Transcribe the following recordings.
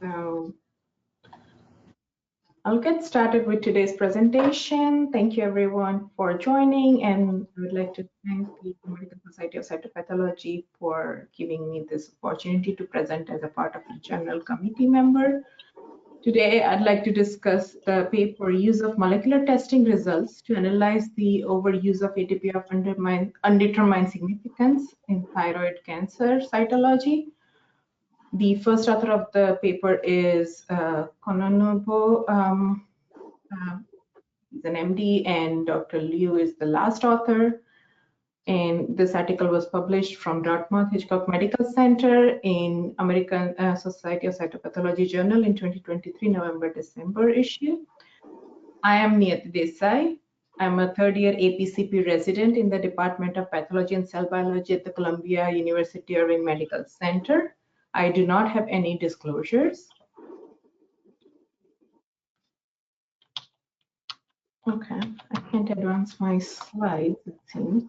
So I'll get started with today's presentation. Thank you everyone for joining, and I would like to thank the American Society of Cytopathology for giving me this opportunity to present as a part of the general committee member. Today, I'd like to discuss the paper use of molecular testing results to analyze the overuse of Atypia of undetermined significance in thyroid cancer cytology. The first author of the paper is Coconubo. He's an MD, and Dr. Liu is the last author. And this article was published from Dartmouth Hitchcock Medical Center in American Society of Cytopathology Journal in 2023 November-December issue. I am Niyati Desai. I'm a third-year APCP resident in the Department of Pathology and Cell Biology at the Columbia University Irving Medical Center. I do not have any disclosures. Okay, I can't advance my slides, it seems.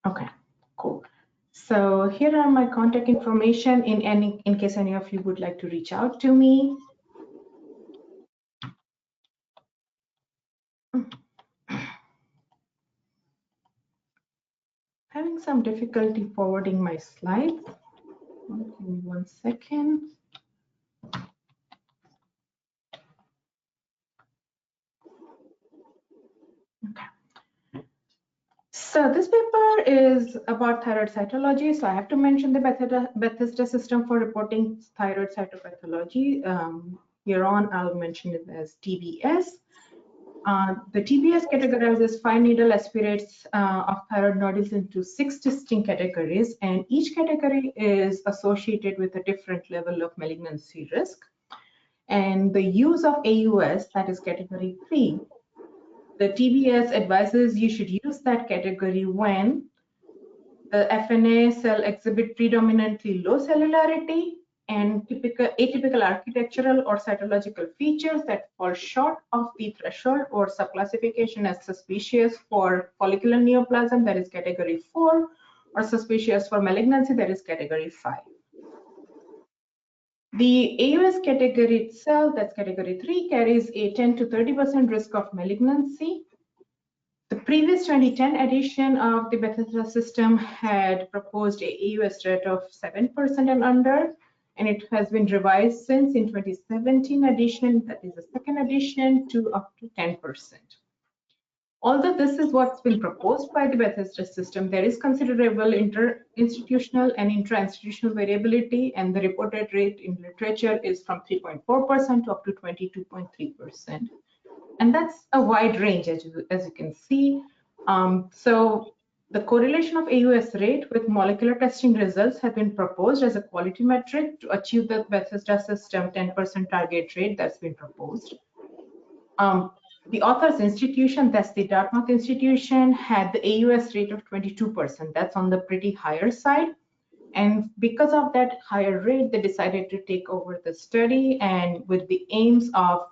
Okay, cool. So here are my contact information in case any of you would like to reach out to me. Having some difficulty forwarding my slides. Give me 1 second. Okay. So this paper is about thyroid cytology. So I have to mention the Bethesda system for reporting thyroid cytopathology. Here on, I'll mention it as TBS. The TBS categorizes 5 needle aspirates of thyroid nodules into 6 distinct categories, and each category is associated with a different level of malignancy risk. And the use of AUS, that is category 3, the TBS advises you should use that category when the FNA cell exhibit predominantly low cellularity and atypical architectural or cytological features that fall short of the threshold or subclassification as suspicious for follicular neoplasm, that is category 4, or suspicious for malignancy, that is category 5. The AUS category itself, that's category 3, carries a 10 to 30% risk of malignancy. The previous 2010 edition of the Bethesda system had proposed a AUS rate of 7% and under, and it has been revised since in 2017 edition, that is the second edition, to up to 10%. Although this is what's been proposed by the Bethesda system, there is considerable inter-institutional and intra-institutional variability, and the reported rate in literature is from 3.4% to up to 22.3%. And that's a wide range, as you can see. So the correlation of AUS rate with molecular testing results has been proposed as a quality metric to achieve the Bethesda system 10% target rate that's been proposed. The author's institution, that's the Dartmouth institution, had the AUS rate of 22%. That's on the pretty higher side. And because of that higher rate, they decided to take over the study, and with the aims of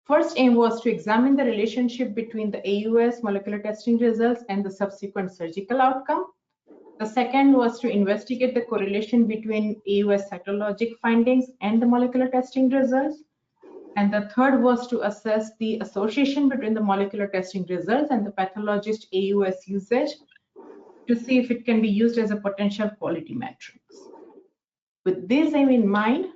first aim was to examine the relationship between the AUS molecular testing results and the subsequent surgical outcome. The second was to investigate the correlation between AUS cytologic findings and the molecular testing results. And the third was to assess the association between the molecular testing results and the pathologist AUS usage to see if it can be used as a potential quality metric. With this aim in mind,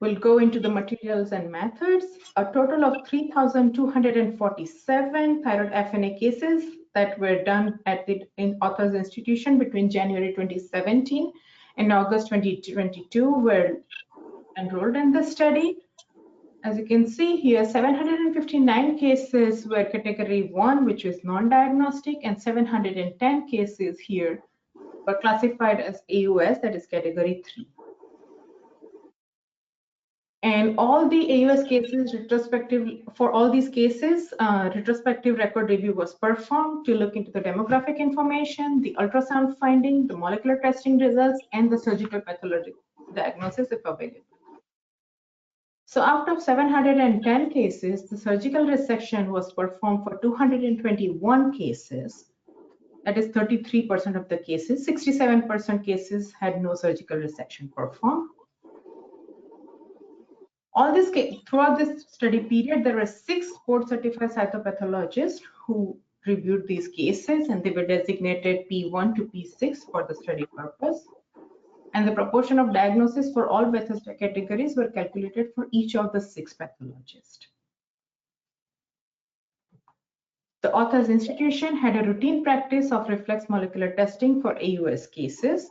we'll go into the materials and methods. A total of 3,247 thyroid FNA cases that were done at the author's institution between January 2017 and August 2022 were enrolled in the study. As you can see here, 759 cases were category 1, which is non-diagnostic, and 710 cases here were classified as AUS, that is category 3. And all the AUS cases, for all these cases, retrospective record review was performed to look into the demographic information, the ultrasound finding, the molecular testing results, and the surgical pathologic diagnosis if available. So out of 710 cases, the surgical resection was performed for 221 cases. That is 33% of the cases. 67% cases had no surgical resection performed. Throughout this study period, there were 6 board-certified cytopathologists who reviewed these cases, and they were designated P1 to P6 for the study purpose. And the proportion of diagnosis for all Bethesda categories were calculated for each of the 6 pathologists. The author's institution had a routine practice of reflex molecular testing for AUS cases.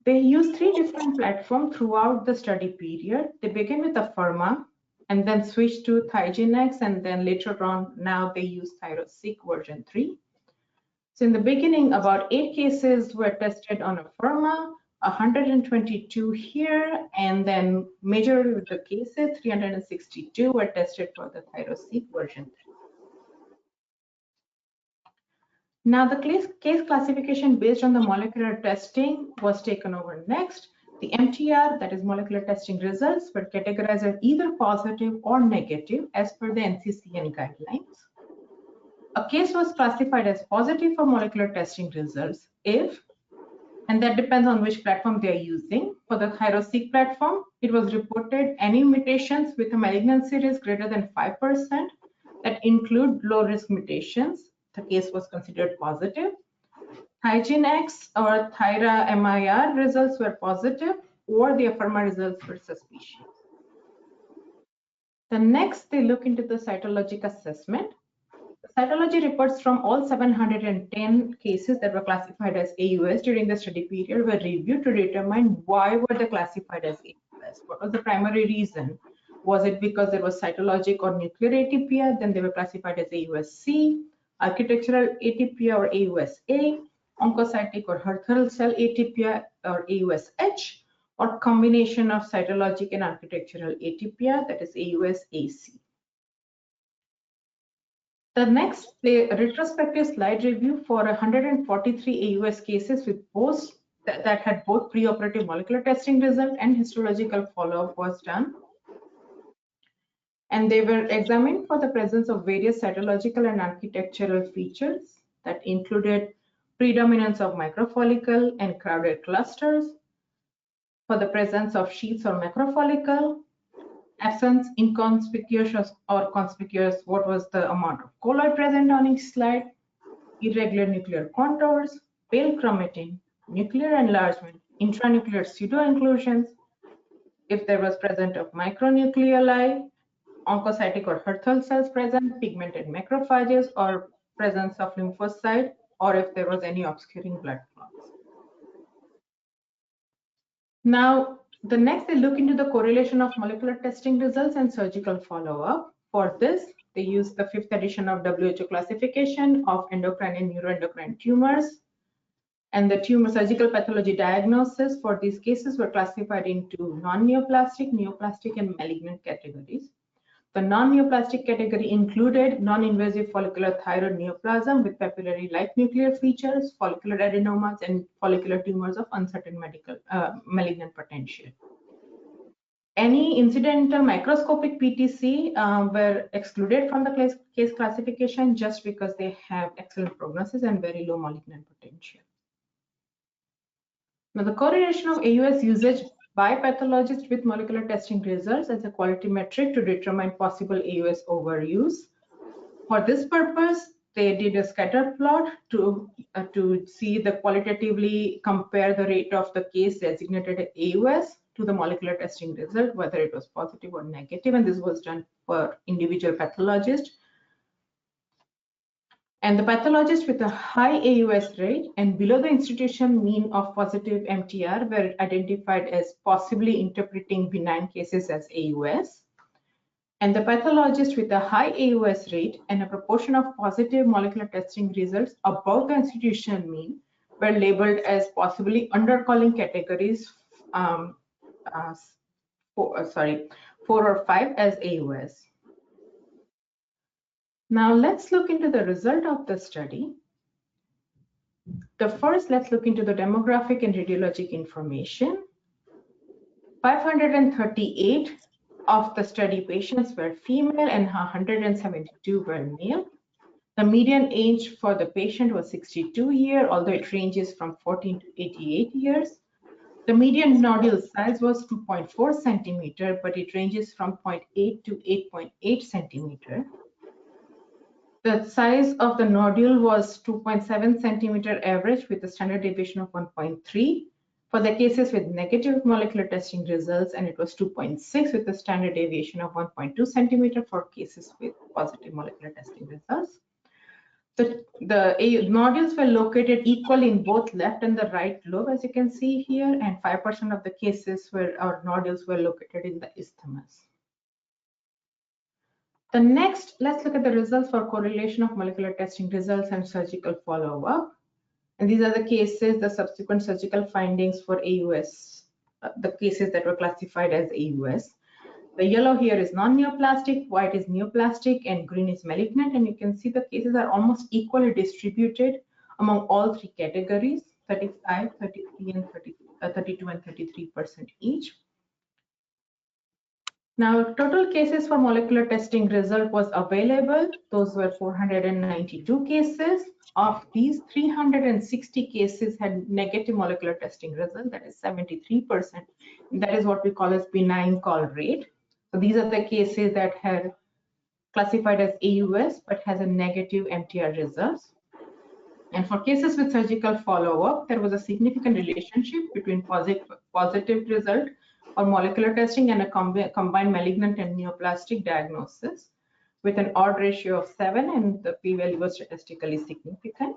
They used 3 different platforms throughout the study period. They began with Afirma and then switched to Thyroid, and then later on, now they use Thyroid version 3. So in the beginning, about 8 cases were tested on Afirma, 122 here, and then majority of the cases, 362, were tested for the Thyroid version 3. Now the case classification based on the molecular testing was taken over next. The MTR, that is molecular testing results, were categorized as either positive or negative as per the NCCN guidelines. A case was classified as positive for molecular testing results if, and that depends on which platform they are using. For the Thyroid platform, it was reported any mutations with a malignancy risk greater than 5% that include low-risk mutations. The case was considered positive. Hygiene-X or Thyra MIR results were positive, or the Afirma results were suspicious. The next, they look into the cytologic assessment. The cytology reports from all 710 cases that were classified as AUS during the study period were reviewed to determine why were they classified as AUS. What was the primary reason? Was it because there was cytologic or nuclear atypia? Then they were classified as AUS-C, architectural atypia or AUS-A, oncocytic or Hurthal cell atypia or AUS-H, or combination of cytologic and architectural atypia, that is AUS-AC. The next, the retrospective slide review for 143 AUS cases with both that had both preoperative molecular testing result and histological follow-up was done. And they were examined for the presence of various cytological and architectural features that included predominance of microfollicle and crowded clusters, for the presence of sheaths or macrofollicle, absence, inconspicuous or conspicuous, what was the amount of colloid present on each slide, irregular nuclear contours, pale chromatin, nuclear enlargement, intranuclear pseudo-inclusions, if there was present of micronucleoli, oncocytic or Hurthal cells present, pigmented macrophages, or presence of lymphocyte, or if there was any obscuring blood clots. Now, the next, they look into the correlation of molecular testing results and surgical follow-up. For this, they use the 5th edition of WHO classification of endocrine and neuroendocrine tumors. And the tumor surgical pathology diagnosis for these cases were classified into non-neoplastic, neoplastic, and malignant categories. The non-neoplastic category included non-invasive follicular thyroid neoplasm with papillary-like nuclear features, follicular adenomas, and follicular tumors of uncertain malignant potential. Any incidental microscopic PTC were excluded from the case classification just because they have excellent prognosis and very low malignant potential. Now, the correlation of AUS usage by pathologists with molecular testing results as a quality metric to determine possible AUS overuse. For this purpose, they did a scatter plot to see the qualitatively compare the rate of the case designated AUS to the molecular testing result, whether it was positive or negative, and this was done for individual pathologists. And the pathologists with a high AUS rate and below the institution mean of positive MTR were identified as possibly interpreting benign cases as AUS. And the pathologists with a high AUS rate and a proportion of positive molecular testing results above the institution mean were labeled as possibly undercalling categories 4 or 5 as AUS. Now let's look into the result of the study. First, let's look into the demographic and radiologic information. 538 of the study patients were female and 172 were male. The median age for the patient was 62 years, although it ranges from 14 to 88 years. The median nodule size was 2.4 centimeter, but it ranges from 0.8 to 8.8 centimeter. The size of the nodule was 2.7 centimeter average with a standard deviation of 1.3 for the cases with negative molecular testing results, and it was 2.6 with a standard deviation of 1.2 centimeter for cases with positive molecular testing results. The nodules were located equally in both left and the right lobe, as you can see here, and 5% of the cases where our nodules were located in the isthmus. The next, let's look at the results for correlation of molecular testing results and surgical follow-up. And these are the cases, the subsequent surgical findings for AUS, the cases that were classified as AUS. The yellow here is non-neoplastic, white is neoplastic, and green is malignant. And you can see the cases are almost equally distributed among all three categories, 35, 33, and 32 and 33% each. Now, total cases for molecular testing result was available. Those were 492 cases. Of these, 360 cases had negative molecular testing result, that is 73%. That is what we call as benign call rate. So these are the cases that had classified as AUS but has a negative MTR results. And for cases with surgical follow-up, there was a significant relationship between positive result or molecular testing and a combined malignant and neoplastic diagnosis with an odd ratio of 7, and the p-value was statistically significant.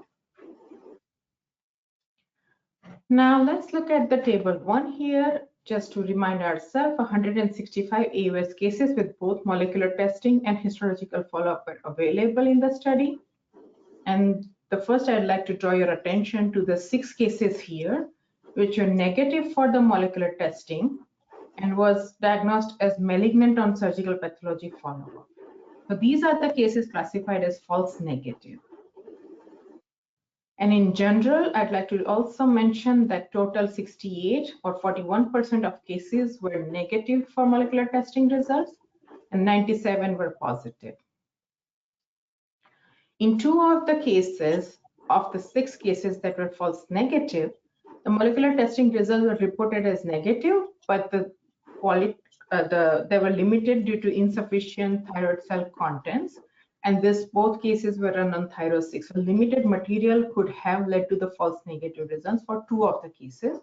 Now let's look at the table 1 here. Just to remind ourselves, 165 AUS cases with both molecular testing and histological follow-up were available in the study. And the first, I'd like to draw your attention to the 6 cases here, which are negative for the molecular testing and was diagnosed as malignant on surgical pathology follow-up. So these are the cases classified as false negative. And in general, I'd like to also mention that total 68 or 41% of cases were negative for molecular testing results and 97 were positive. In 2 of the cases, of the 6 cases that were false negative, the molecular testing results were reported as negative, but they were limited due to insufficient thyroid cell contents. And both cases were run on thyroid 6. So limited material could have led to the false negative results for 2 of the cases.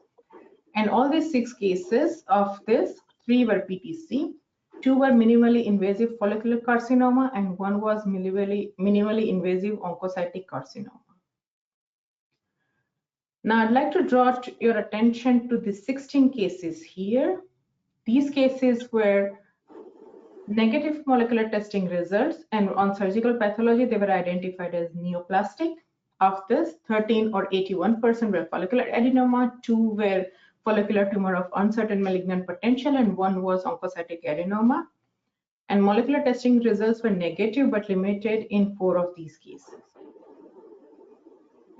And all these 6 cases of this, 3 were PTC, 2 were minimally invasive follicular carcinoma, and 1 was minimally invasive oncocytic carcinoma. Now I'd like to draw your attention to the 16 cases here. These cases were negative molecular testing results, and on surgical pathology, they were identified as neoplastic. Of this, 13 or 81% were follicular adenoma, 2 were follicular tumor of uncertain malignant potential, and 1 was oncocytic adenoma. And molecular testing results were negative but limited in 4 of these cases.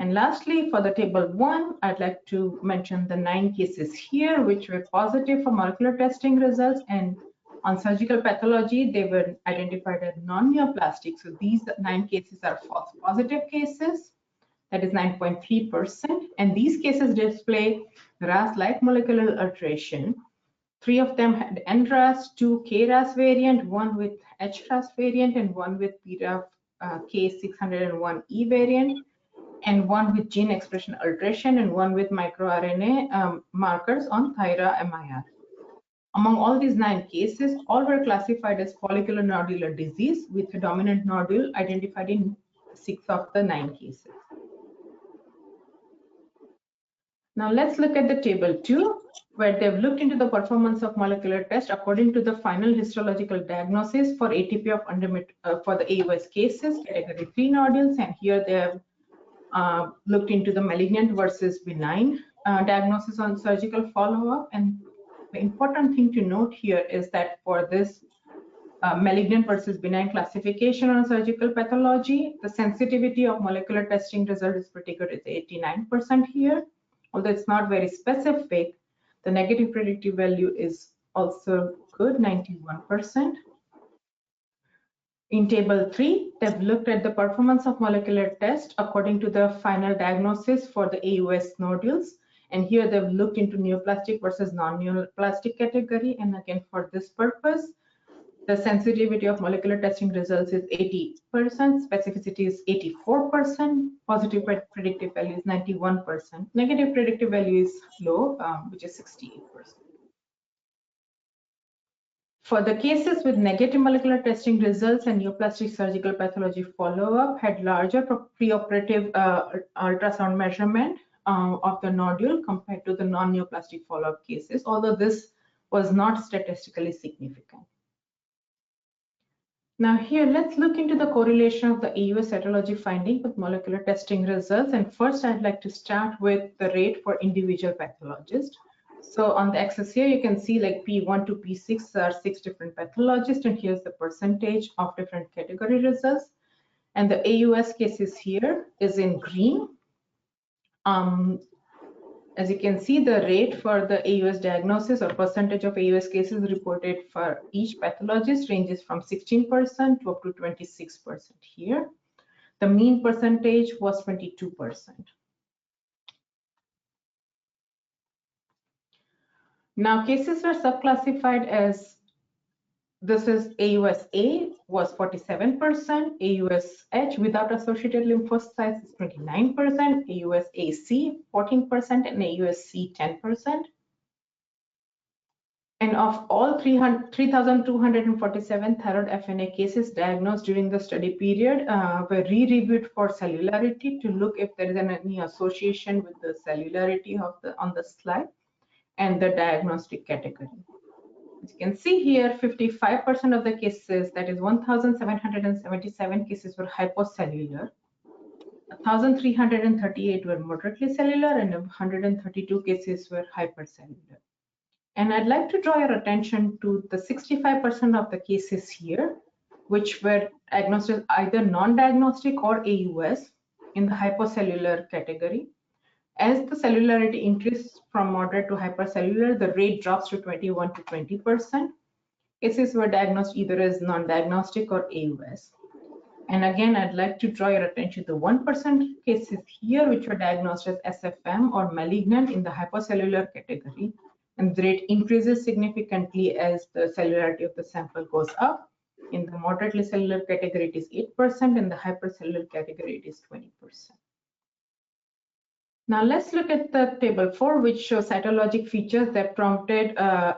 And lastly, for the table 1, I'd like to mention the 9 cases here, which were positive for molecular testing results, and on surgical pathology, they were identified as non-neoplastic. So these 9 cases are false positive cases, that is 9.3%. And these cases display RAS-like molecular alteration. 3 of them had NRAS, 2 KRAS variant, 1 with HRAS variant, and 1 with BRAF K601E variant, and 1 with gene expression alteration, and 1 with microRNA markers on thyra-MIR. Among all these 9 cases, all were classified as follicular nodular disease with a dominant nodule identified in 6 of the 9 cases. Now let's look at the table 2, where they've looked into the performance of molecular test according to the final histological diagnosis for Atypia of for the AUS cases, category 3 nodules, and here they have looked into the malignant versus benign diagnosis on surgical follow-up. And the important thing to note here is that for this malignant versus benign classification on surgical pathology, the sensitivity of molecular testing result is pretty good. It's 89% here. Although it's not very specific, the negative predictive value is also good, 91%. In table 3, they've looked at the performance of molecular test according to the final diagnosis for the AUS nodules. And here they've looked into neoplastic versus non-neoplastic category. And again, for this purpose, the sensitivity of molecular testing results is 80%, specificity is 84%, positive predictive value is 91%, negative predictive value is low, which is 68%. For the cases with negative molecular testing results and neoplastic surgical pathology follow-up had larger preoperative ultrasound measurement of the nodule compared to the non-neoplastic follow-up cases, although this was not statistically significant. Now here, let's look into the correlation of the AUS cytology finding with molecular testing results. And first, I'd like to start with the rate for individual pathologists. So on the axis here, you can see like P1 to P6 are 6 different pathologists, and here's the percentage of different category results. And the AUS cases here is in green. As you can see, the rate for the AUS diagnosis or percentage of AUS cases reported for each pathologist ranges from 16% to up to 26% here. The mean percentage was 22%. Now, cases were subclassified as this is AUS-A was 47%, AUS-H without associated lymphocytes is 29%, AUS-AC 14%, and AUS-C 10%. And of all 3,247 thyroid FNA cases diagnosed during the study period were re-reviewed for cellularity to look if there is any association with the cellularity of on the slide and the diagnostic category. As you can see here, 55% of the cases, that is 1,777 cases, were hypocellular, 1,338 were moderately cellular, and 132 cases were hypercellular. And I'd like to draw your attention to the 65% of the cases here, which were diagnosed as either non-diagnostic or AUS in the hypocellular category. As the cellularity increases from moderate to hypercellular, the rate drops to 21 to 20%. Cases were diagnosed either as non-diagnostic or AUS. And again, I'd like to draw your attention to 1% cases here, which were diagnosed as SFM or malignant in the hypocellular category. And the rate increases significantly as the cellularity of the sample goes up. In the moderately cellular category, it is 8%. In the hypercellular category, it is 20%. Now let's look at the table 4, which shows cytologic features that prompted the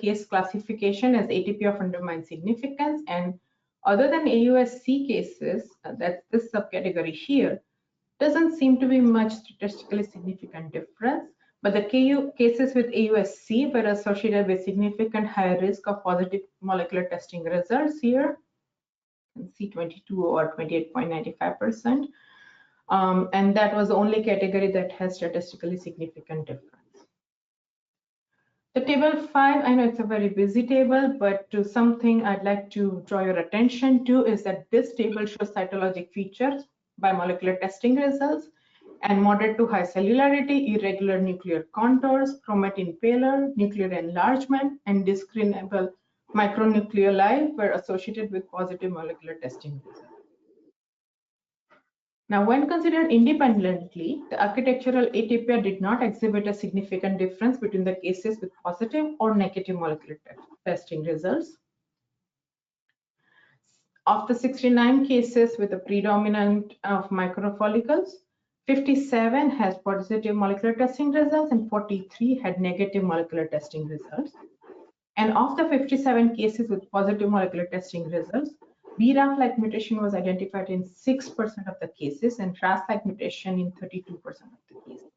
case classification as Atypia of undetermined significance. And other than AUS-C cases, that's this subcategory here, doesn't seem to be much statistically significant difference. But the cases with AUS-C were associated with significant higher risk of positive molecular testing results here. You can see 22 or 28.95%. And that was the only category that has statistically significant difference. The table 5, I know it's a very busy table, but to something I'd like to draw your attention to is that this table shows cytologic features by molecular testing results and moderate to high cellularity, irregular nuclear contours, chromatin pallor, nuclear enlargement, and discernible micronucleoli were associated with positive molecular testing results. Now, when considered independently, the architectural atypia did not exhibit a significant difference between the cases with positive or negative molecular testing results. Of the 69 cases with a predominant of microfollicles, 57 has positive molecular testing results and 43 had negative molecular testing results. And of the 57 cases with positive molecular testing results, BRAF-like mutation was identified in 6% of the cases and RAS-like mutation in 32% of the cases.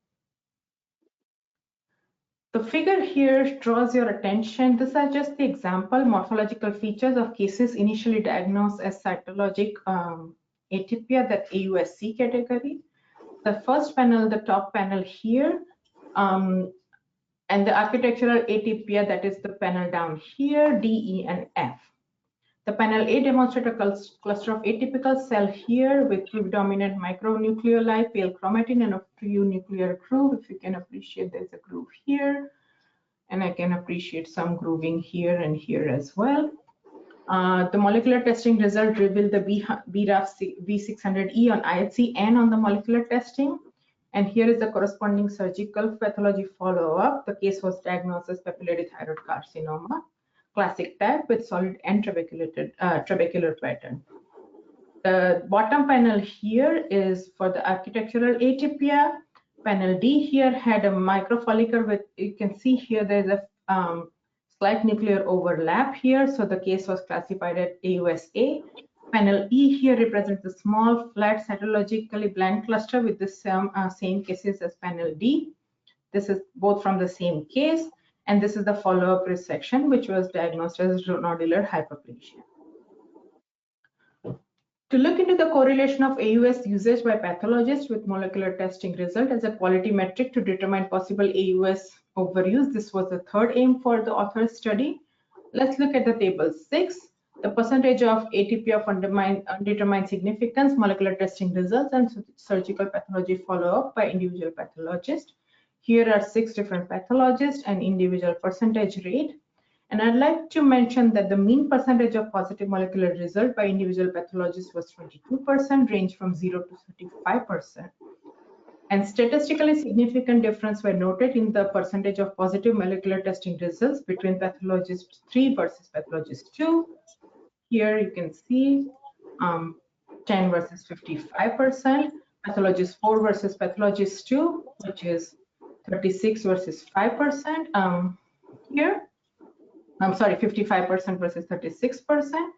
The figure here draws your attention. These are just the example morphological features of cases initially diagnosed as cytologic atypia, that AUS-C category. The first panel, the top panel here, and the architectural atypia, that is the panel down here, D, E, and F. The panel A demonstrates a cluster of atypical cell here with predominant micronucleoli, pale chromatin, and a few nuclear groove. If you can appreciate, there's a groove here. and I can appreciate some grooving here and here as well. The molecular testing result revealed the BRAF V600E on IHC and on the molecular testing. And here is the corresponding surgical pathology follow-up. The case was diagnosed as papillary thyroid carcinoma, classic type with solid and trabecular pattern. The bottom panel here is for the architectural atypia. Panel D here had a microfollicle with, you can see here there's a slight nuclear overlap here, so the case was classified as AUS-A. Panel E here represents a small, flat, cytologically bland cluster with the same cases as panel D. This is both from the same case, and this is the follow-up resection, which was diagnosed as nodular hyperplasia. To look into the correlation of AUS usage by pathologists with molecular testing result as a quality metric to determine possible AUS overuse, this was the third aim for the author's study. Let's look at the table 6. The percentage of Atypia of undetermined significance, molecular testing results, and surgical pathology follow-up by individual pathologists. Here are 6 different pathologists and individual percentage rate. And I'd like to mention that the mean percentage of positive molecular result by individual pathologists was 22%, range from 0 to 35%. And statistically significant difference were noted in the percentage of positive molecular testing results between pathologist 3 versus pathologist 2. Here you can see 10 versus 55%, pathologist 4 versus pathologist 2, which is 36 versus 5%. Here, I'm sorry, 55% versus 36%,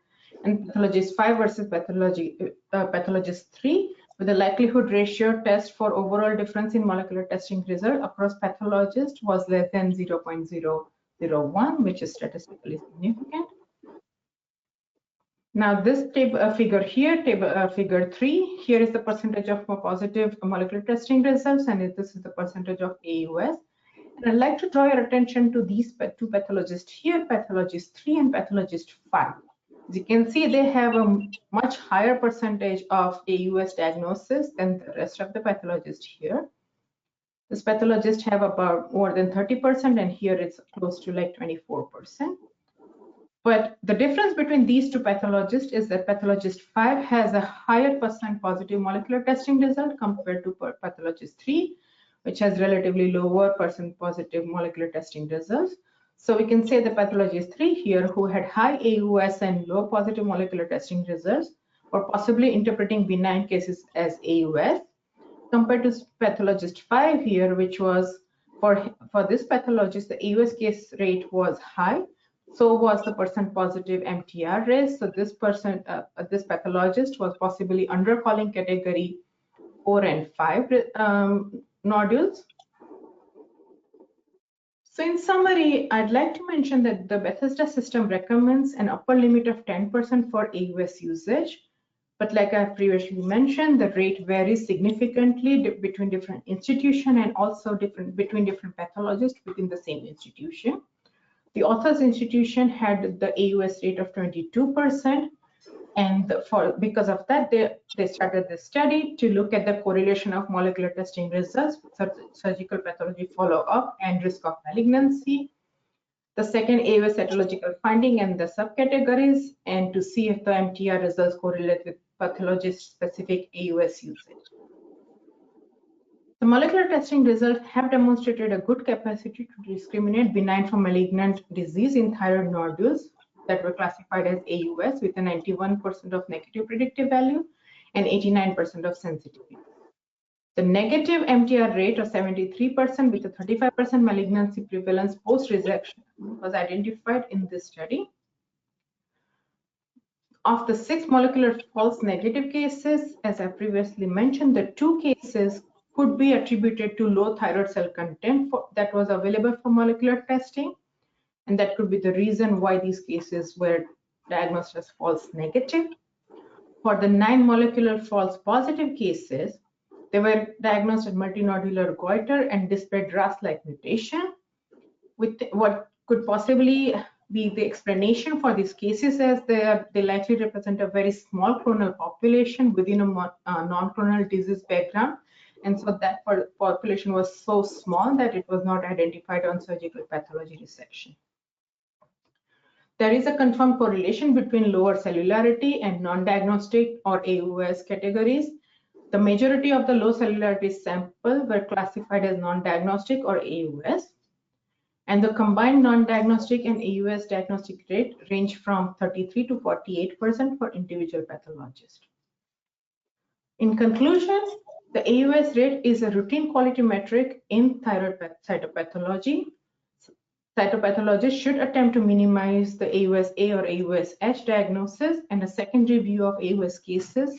and pathologist 5 versus pathologist 3, with the likelihood ratio test for overall difference in molecular testing result across pathologists was less than 0.001, which is statistically significant. Now this figure here, figure 3, here is the percentage of positive molecular testing results, and this is the percentage of AUS. And I'd like to draw your attention to these 2 pathologists here, pathologist 3 and pathologist 5. As you can see, they have a much higher percentage of AUS diagnosis than the rest of the pathologists here. This pathologist have about more than 30%, and here it's close to like 24%. But the difference between these 2 pathologists is that pathologist 5 has a higher percent positive molecular testing result compared to pathologist 3, which has relatively lower percent positive molecular testing results. So we can say the pathologist 3 here, who had high AUS and low positive molecular testing results, were possibly interpreting benign cases as AUS, compared to pathologist 5 here, which was for this pathologist, the AUS case rate was high. So was the percent positive MTR rate. So this pathologist was possibly under calling category 4 and 5 nodules. So in summary, I'd like to mention that the Bethesda system recommends an upper limit of 10% for AUS usage. But like I previously mentioned, the rate varies significantly between different institutions and also between different pathologists within the same institution. The author's institution had the AUS rate of 22%, and because of that, they started the study to look at the correlation of molecular testing results, surgical pathology follow-up, and risk of malignancy. The second, AUS cytological finding and the subcategories, and to see if the MTR results correlate with pathologist-specific AUS usage. The molecular testing results have demonstrated a good capacity to discriminate benign from malignant disease in thyroid nodules that were classified as AUS with a 91% of negative predictive value and 89% of sensitivity. The negative MTR rate of 73% with a 35% malignancy prevalence post-resection was identified in this study. Of the 6 molecular false negative cases, as I previously mentioned, the 2 cases could be attributed to low thyroid cell content that was available for molecular testing, and that could be the reason why these cases were diagnosed as false negative. For the 9 molecular false positive cases, they were diagnosed as multinodular goiter and displayed RAS-like mutation. With what could possibly be the explanation for these cases, as they likely represent a very small clonal population within a non-clonal disease background, And so that population was so small that it was not identified on surgical pathology resection. There is a confirmed correlation between lower cellularity and non-diagnostic or AUS categories. The majority of the low cellularity sample were classified as non-diagnostic or AUS, and the combined non-diagnostic and AUS diagnostic rate range from 33 to 48% for individual pathologists. In conclusion, the AUS rate is a routine quality metric in thyroid cytopathology. Cytopathologists should attempt to minimize the AUS-A or AUS-H diagnosis, and a secondary view of AUS cases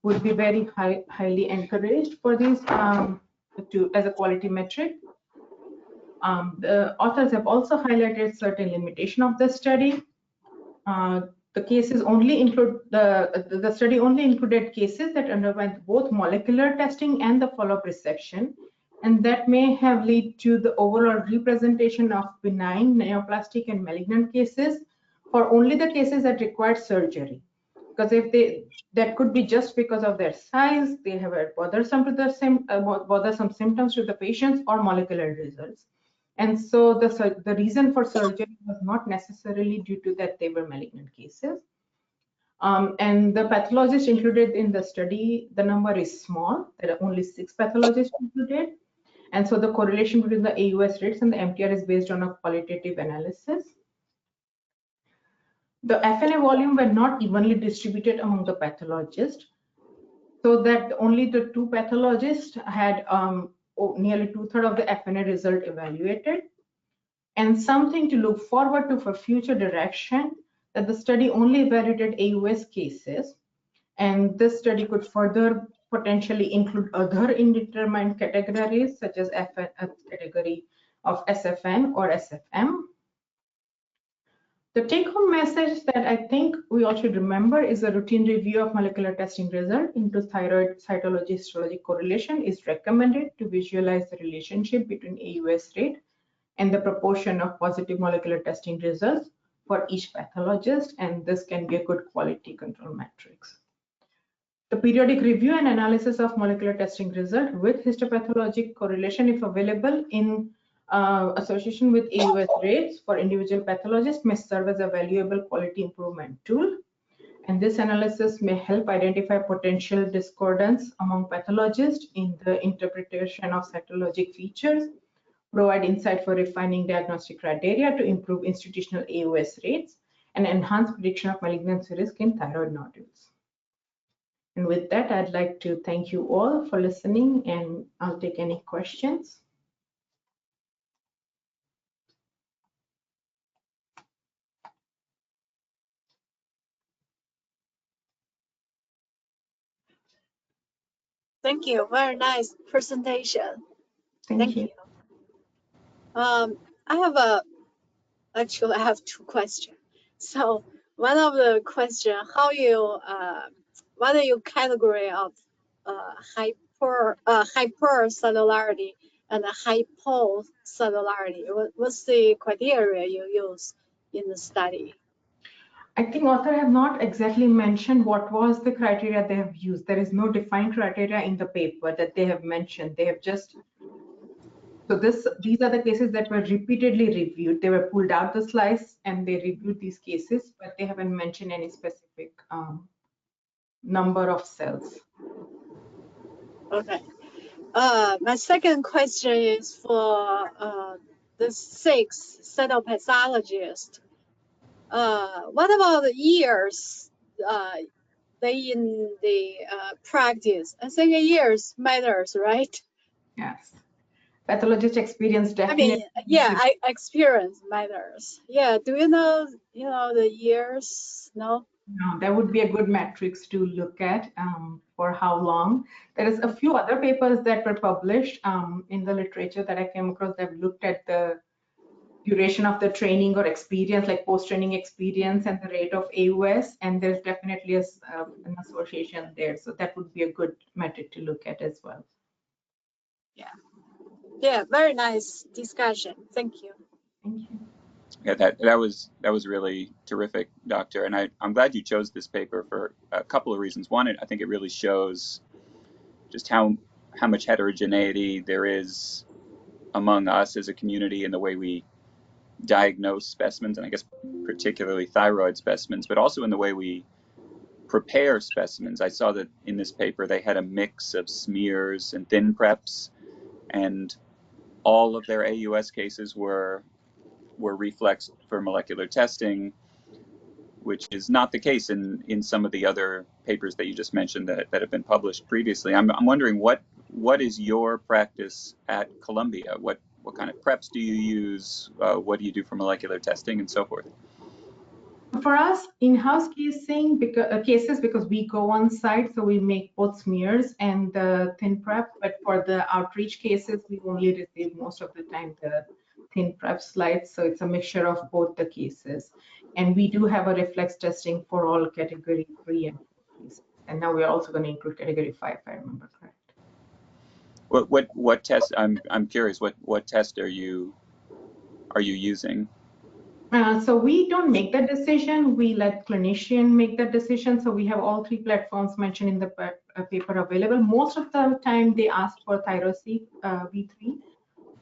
would be very highly encouraged for these as a quality metric. The authors have also highlighted certain limitation of the study. The cases only include the study only included cases that underwent both molecular testing and the follow-up resection, and that may have led to the overall representation of benign, neoplastic, and malignant cases for only the cases that required surgery. Because if that could be just because of their size, they have a bothersome symptoms to the patients or molecular results. And so the reason for surgery was not necessarily due to that they were malignant cases. And the pathologists included in the study, the number is small. There are only 6 pathologists included. And so the correlation between the AUS rates and the MTR is based on a qualitative analysis. The FNA volume were not evenly distributed among the pathologists, so that only the 2 pathologists had nearly 2/3 of the FNA result evaluated. And something to look forward to for future direction, that the study only evaluated AUS cases, and this study could further potentially include other indetermined categories such as a category of SFN or SFM. The take-home message that I think we all should remember is a routine review of molecular testing result into thyroid cytology histologic correlation is recommended to visualize the relationship between AUS rate and the proportion of positive molecular testing results for each pathologist, and this can be a good quality control matrix. The periodic review and analysis of molecular testing result with histopathologic correlation, if available in association with AUS rates for individual pathologists, may serve as a valuable quality improvement tool. And this analysis may help identify potential discordance among pathologists in the interpretation of cytologic features, provide insight for refining diagnostic criteria to improve institutional AUS rates, and enhance prediction of malignancy risk in thyroid nodules. And with that, I'd like to thank you all for listening, and I'll take any questions. Thank you. Very nice presentation. Thank you. Actually, I have 2 questions. So one of the question, what are your category of hypercellularity and hypocellularity? What's the criteria you use in the study? I think author have not exactly mentioned what was the criteria they have used. There is no defined criteria in the paper that they have mentioned. They have just, so these are the cases that were repeatedly reviewed. They were pulled out the slice and they reviewed these cases, but they haven't mentioned any specific number of cells. Okay. My second question is for the 6 cytopathologists. What about the years they in the practice? I think years matters, right? Yes. Pathologist experience definitely. I mean, yeah, experience matters. Yeah. Do you know the years? No. No, that would be a good matrix to look at for how long. There is a few other papers that were published in the literature that I came across that looked at the duration of the training or experience, like post-training experience and the rate of AUS, and there's definitely an association there. So that would be a good metric to look at as well. Yeah. Yeah, very nice discussion. Thank you. Thank you. Yeah, that was really terrific, Doctor. And I'm glad you chose this paper for a couple of reasons. One, I think it really shows just how how much heterogeneity there is among us as a community in the way we diagnose specimens, and I guess particularly thyroid specimens, but also in the way we prepare specimens. I saw that in this paper they had a mix of smears and thin preps, and all of their AUS cases were reflexed for molecular testing, which is not the case in some of the other papers that you just mentioned that have been published previously. I'm wondering what is your practice at Columbia? What kind of preps do you use? What do you do for molecular testing and so forth? For us, in-house cases, because we go on site, so we make both smears and the thin prep. But for the outreach cases, we only receive most of the time the thin prep slides. So it's a mixture of both the cases. And we do have a reflex testing for all category 3 and 4 cases. And now we're also going to include category 5, if I remember correct. What test? I'm curious. What test are you using? So we don't make that decision. We let clinician make that decision. So we have all 3 platforms mentioned in the paper available. Most of the time they ask for Thyroid V3.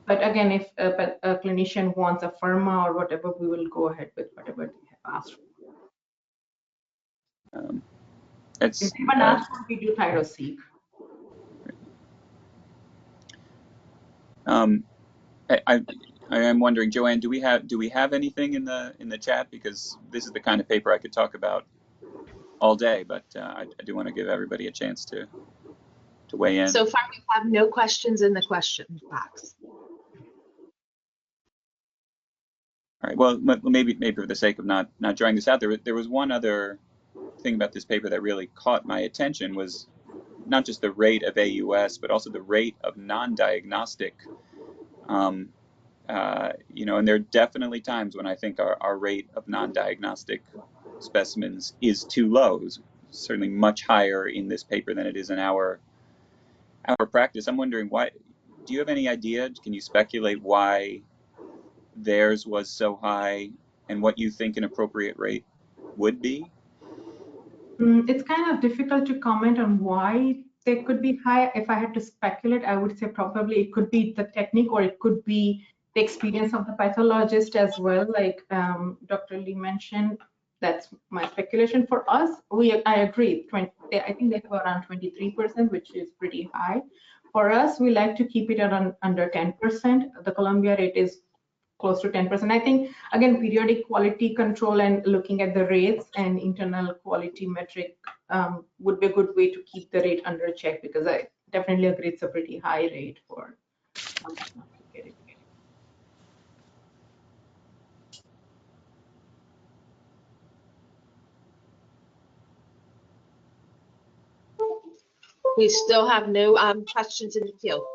But again, if a clinician wants a pharma or whatever, we will go ahead with whatever they have asked for. If they haven't asked for, we do Thyroid. I am wondering, Joanne, do we have anything in the chat? Because this is the kind of paper I could talk about all day, but I do want to give everybody a chance to weigh in. So far, we have no questions in the question box. All right. Well, maybe for the sake of not drawing this out, there was one other thing about this paper that really caught my attention, was not just the rate of AUS, but also the rate of non-diagnostic. And there are definitely times when I think our rate of non-diagnostic specimens is too low. It's certainly much higher in this paper than it is in our practice. I'm wondering, why? Do you have any idea? Can you speculate why theirs was so high, and what you think an appropriate rate would be? It's kind of difficult to comment on why they could be high. If I had to speculate, I would say probably it could be the technique, or it could be the experience of the pathologist as well, like Dr. Lee mentioned. That's my speculation. For us, I agree. I think they have around 23%, which is pretty high. For us, we like to keep it around under 10%. The Columbia rate is close to 10%. I think, again, periodic quality control and looking at the rates and internal quality metric would be a good way to keep the rate under check, because I definitely agree it's a pretty high rate for We still have no questions in the queue.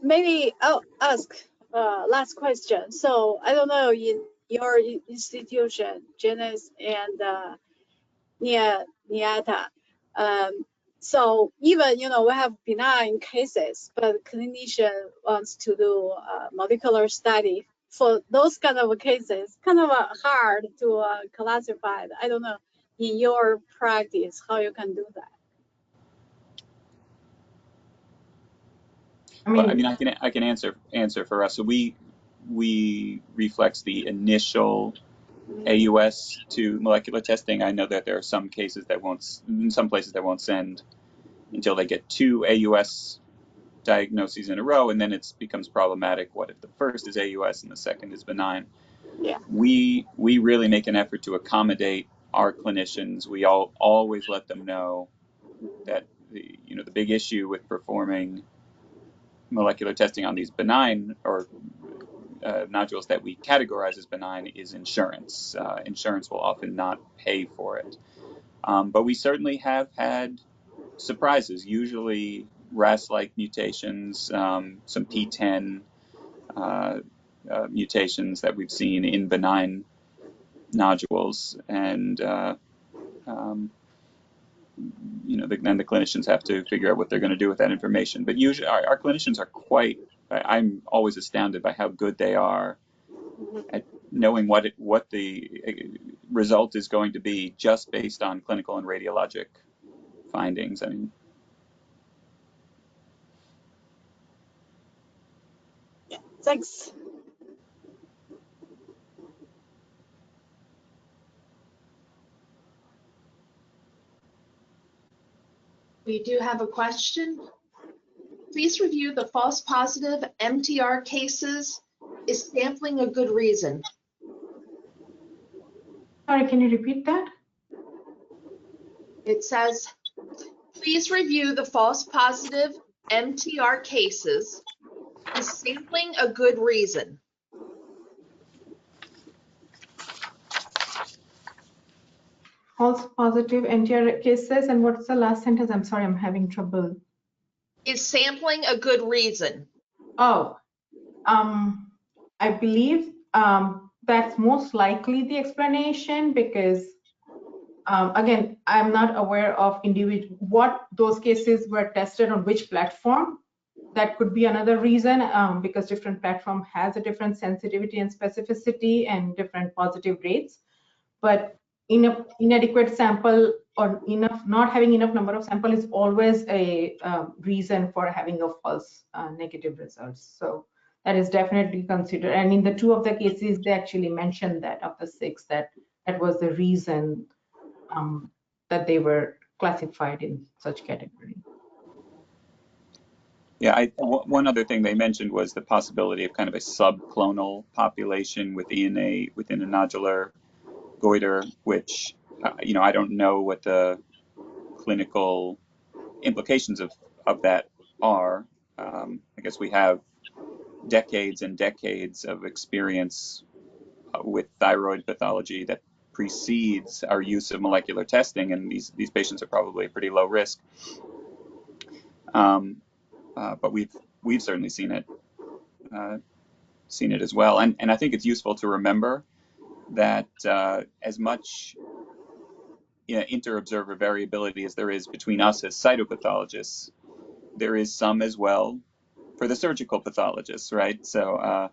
Maybe I'll ask last question. So I don't know, in your institution, Janice and Niyati, so even, we have benign cases, but clinician wants to do a molecular study. For those kind of cases, kind of hard to classify. I don't know, in your practice, how you can do that. I can answer for us. So we reflex the initial AUS to molecular testing. I know that there are some cases that in some places that won't send until they get 2 AUS diagnoses in a row, and then it becomes problematic. What if the first is AUS and the second is benign? Yeah. We really make an effort to accommodate our clinicians. We always let them know that the big issue with performing molecular testing on these benign or nodules that we categorize as benign is insurance. Insurance will often not pay for it. But we certainly have had surprises, usually RAS-like mutations, some P10 mutations that we've seen in benign nodules, and then the clinicians have to figure out what they're going to do with that information. But usually our clinicians are I'm always astounded by how good they are at knowing what the result is going to be just based on clinical and radiologic findings. I mean, Thanks. We do have a question. Please review the false positive MTR cases. Is sampling a good reason? Sorry, can you repeat that? It says, please review the false positive MTR cases. Is sampling a good reason? False positive NTR cases, and what's the last sentence? I'm sorry, I'm having trouble. Is sampling a good reason? Oh, I believe that's most likely the explanation, because again, I'm not aware of what those cases were tested on which platform. That could be another reason, because different platform has a different sensitivity and specificity and different positive rates. But inadequate sample or not having enough number of sample is always a reason for having a false negative results. So that is definitely considered. And in the 2 of the cases, they actually mentioned that of the 6 that was the reason that they were classified in such category. Yeah, one other thing they mentioned was the possibility of kind of a subclonal population within a nodular goiter, which I don't know what the clinical implications of that are. I guess we have decades and decades of experience with thyroid pathology that precedes our use of molecular testing, and these patients are probably pretty low risk. But we've certainly seen it as well, and I think it's useful to remember that as much inter-observer variability as there is between us as cytopathologists, there is some as well for the surgical pathologists, right? So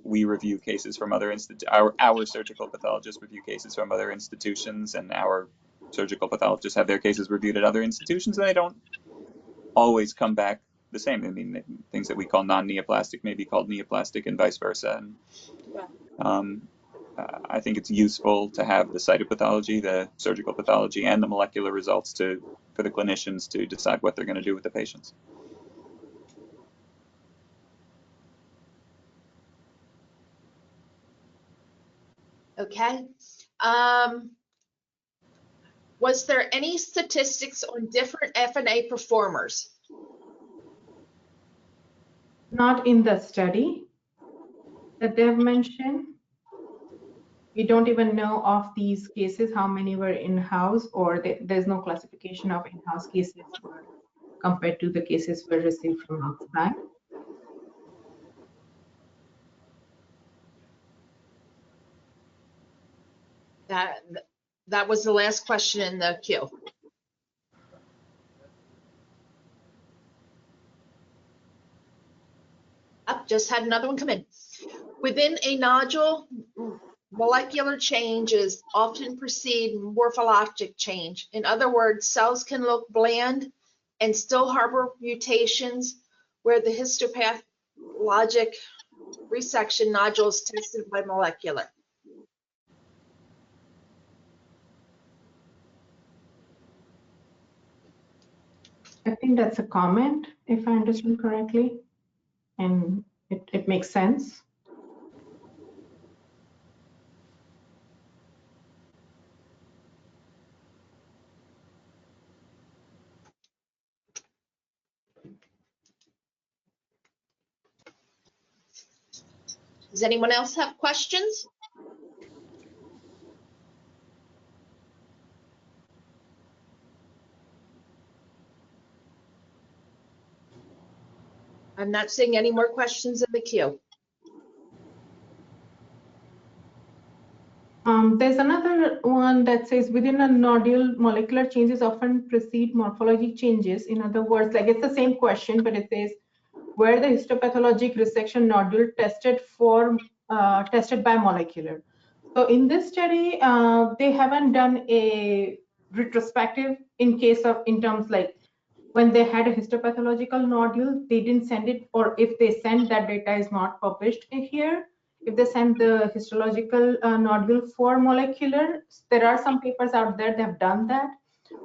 we review cases from other our surgical pathologists review cases from other institutions, and our surgical pathologists have their cases reviewed at other institutions, and they don't always come back the same. I mean, things that we call non-neoplastic may be called neoplastic, and vice versa. And I think it's useful to have the cytopathology, the surgical pathology, and the molecular results for the clinicians to decide what they're going to do with the patients. Okay. Was there any statistics on different FNA performers? Not in the study that they have mentioned. We don't even know of these cases, how many were in-house, or there's no classification of in-house cases compared to the cases we received from outside. That was the last question in the queue. Just had another one come in. Within a nodule, molecular changes often precede morphologic change. In other words, cells can look bland and still harbor mutations where the histopathologic resection nodule is tested by molecular. I think that's a comment, if I understand correctly, and it makes sense. Does anyone else have questions? I'm not seeing any more questions in the queue. There's another one that says within a nodule, molecular changes often precede morphologic changes. In other words, like it's the same question, but it says where the histopathologic resection nodule tested by molecular. So in this study, they haven't done a retrospective in terms like when they had a histopathological nodule, they didn't send it, or if they send, that data is not published here. If they send the histological nodule for molecular, there are some papers out there that have done that,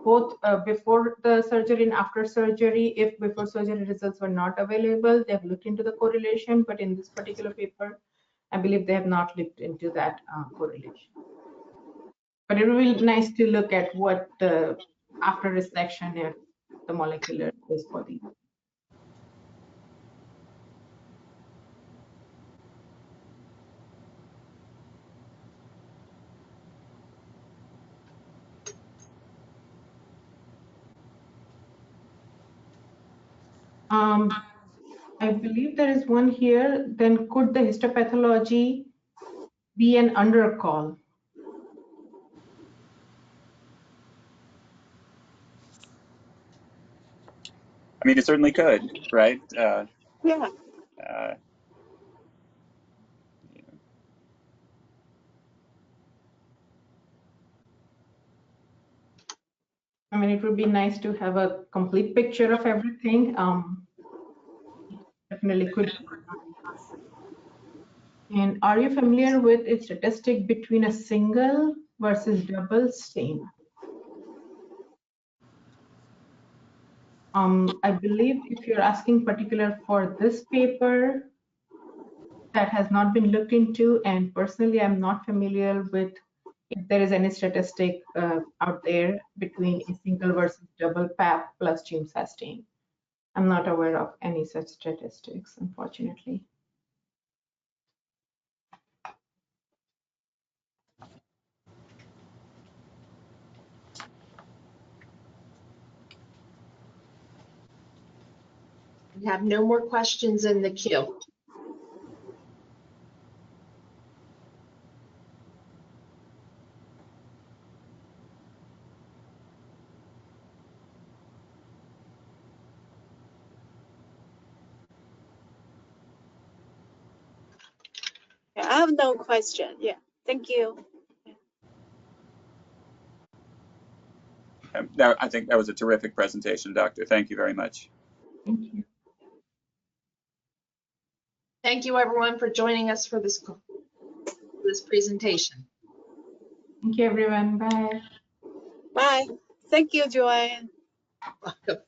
both before the surgery and after surgery. If before surgery results were not available, they have looked into the correlation, but in this particular paper, I believe they have not looked into that correlation. But it will be nice to look at what the after resection, if the molecular is for these. I believe there is one here. Then could the histopathology be an undercall? I mean, it certainly could, right? Yeah. I mean, it would be nice to have a complete picture of everything. Definitely could. And are you familiar with a statistic between a single versus double stain? I believe if you're asking particular for this paper, that has not been looked into, and personally, I'm not familiar with if there is any statistic out there between a single versus double PAP plus gemcitabine. I'm not aware of any such statistics, unfortunately. We have no more questions in the queue. Yeah, I have no question. Yeah, thank you. I think that was a terrific presentation, Doctor. Thank you very much. Thank you. Thank you, everyone, for joining us for this presentation. Thank you, everyone. Bye. Bye. Thank you, Joanne. Welcome.